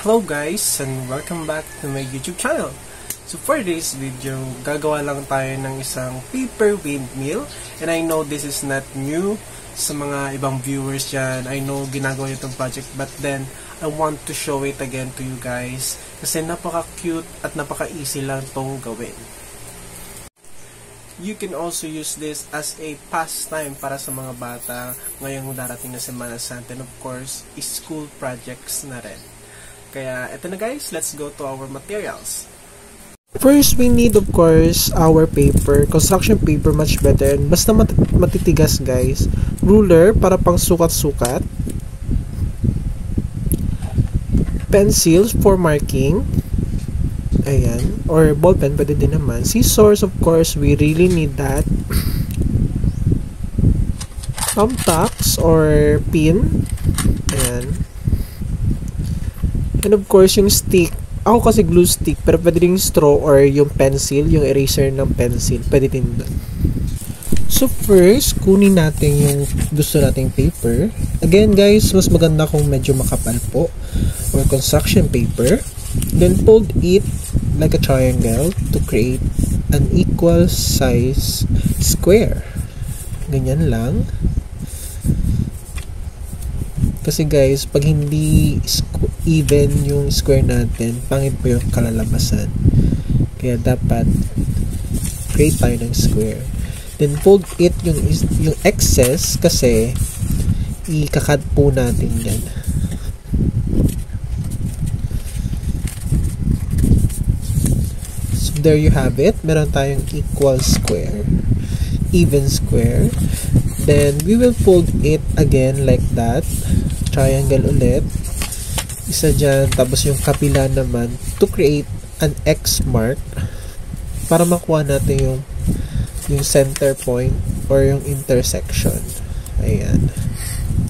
Hello guys and welcome back to my YouTube channel. So for this video, gagawa lang tayo ng isang paper windmill. And I know this is not new sa mga ibang viewers dyan. I know ginagawa nyo itong project, but then I want to show it again to you guys. Kasi napaka-cute at napaka-easy lang itong gawin. You can also use this as a pastime para sa mga bata ngayong darating na Semana Santa, and of course, school projects na rin. Kaya eto na guys, let's go to our materials. First, we need of course our paper, construction paper, much better. And basta matitigas guys. Ruler para pang sukat-sukat. Pencils for marking. Ayan. Or ballpen, pwede din naman. Scissors, of course, we really need that. Thumbtacks or pin. Ayan. And of course, yung stick. Ako kasi glue stick, pero pwede rin yung straw or yung pencil, yung eraser ng pencil. Pwede din doon. So first, kunin natin yung gusto nating paper. Again guys, mas maganda kung medyo makapal po. Or construction paper. Then fold it like a triangle to create an equal size square. Ganyan lang. Kasi guys, pag hindi even yung square natin, pangit po yung kalalabasan. Kaya dapat create tayo ng square. Then fold it yung excess kasi ikakat po natin yan. So there you have it. Meron tayong equal square, even square. Then we will fold it again like that. Triangle ulit. Isa dyan. Tapos yung kapila naman to create an X mark para makuha natin yung center point or yung intersection. Ayan.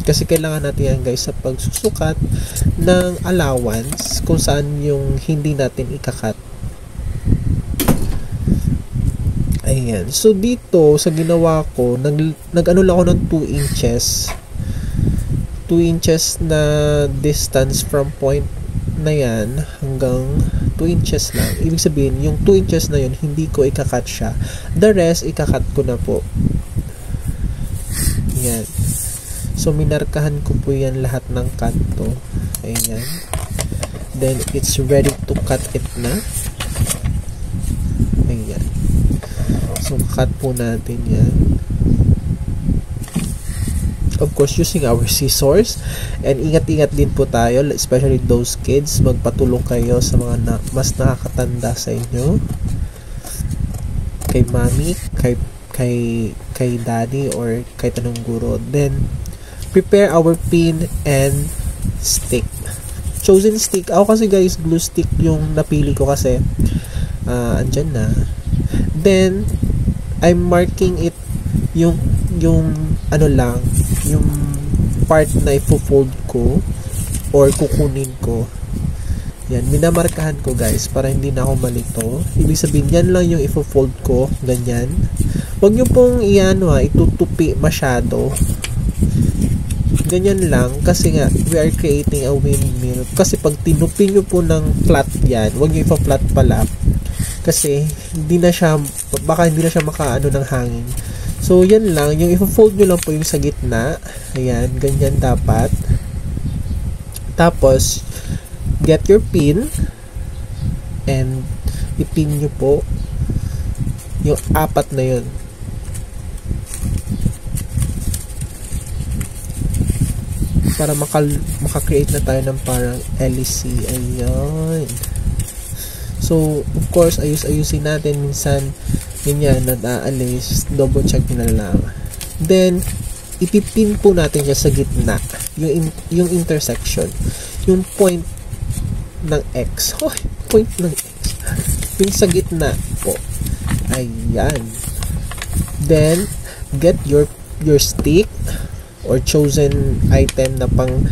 Kasi kailangan natin yan guys sa pagsusukat ng allowance kung saan yung hindi natin ikakat. Ayan. So dito sa ginawa ko, nag-ano lang ako ng 2 inches. 2 inches na distance from point na yan hanggang 2 inches lang. Ibig sabihin, yung 2 inches na yun, hindi ko ikakat siya. The rest, ikakat ko na po. Ayan. So, minarkahan ko po yan lahat ng kanto. Ayan. Then, it's ready to cut it na. Ayan. So, cut po natin yan. Of course, using our scissors. And ingat-ingat din po tayo, especially those kids. Magpatulong kayo sa mga mas nakakatanda sa inyo. Kay mami, kay daddy, or kay tanong guro. Then, prepare our pin and stick. Chosen stick. Ako kasi guys, glue stick yung napili ko kasi andyan na. Then, I'm marking it yung ano lang, yung part na ipo-fold ko or kukunin ko. Yan, minamarkahan ko guys para hindi na ako malito. Ibig sabihin, yan lang yung ipo-fold ko, ganyan. Huwag nyo pong itutupi masyado. Ganyan lang kasi nga we are creating a windmill. Kasi pag tinupi nyo po ng flat yan, huwag nyo ipa-flat pala kasi hindi na siya, baka hindi na siya makaano ng hangin. So, yan lang. Yung i-fold nyo lang po yung sa gitna. Ayan. Ganyan dapat. Tapos, get your pin. And, ipin nyo po yung 4 na yun. Para maka-create na tayo ng parang LEC. Ayan. So, of course, ayusin natin. Minsan, ganyan, nag-aalis, double check na lang. Then, ipipin po natin siya sa gitna. Yung intersection. Yung point ng X. Oh, point ng X. Yung sa gitna po. Ayan. Then, get your stick or chosen item na pang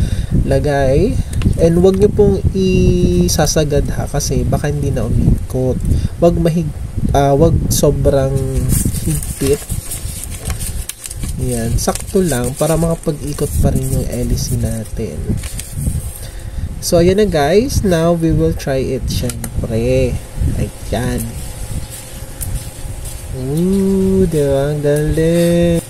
lagay. And wag nyo pong isasagad ha kasi baka hindi na umikot. Wag sobrang higpit. Yan, sakto lang para makapag-ikot pa rin yung LEC natin. So, ayan na guys. Now, we will try it syempre. Ayan. Ooh, diba? Ang galing.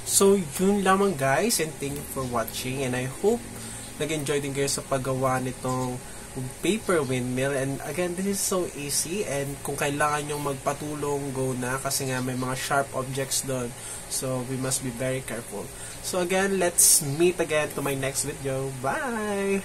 So, yun lamang guys, and thank you for watching, and I hope nag-enjoy din kayo sa paggawa nitong paper windmill. And again, this is so easy, and kung kailangan nyong magpatulong, go na, kasi nga may mga sharp objects doon, so we must be very careful. So again, let's meet again to my next video. Bye!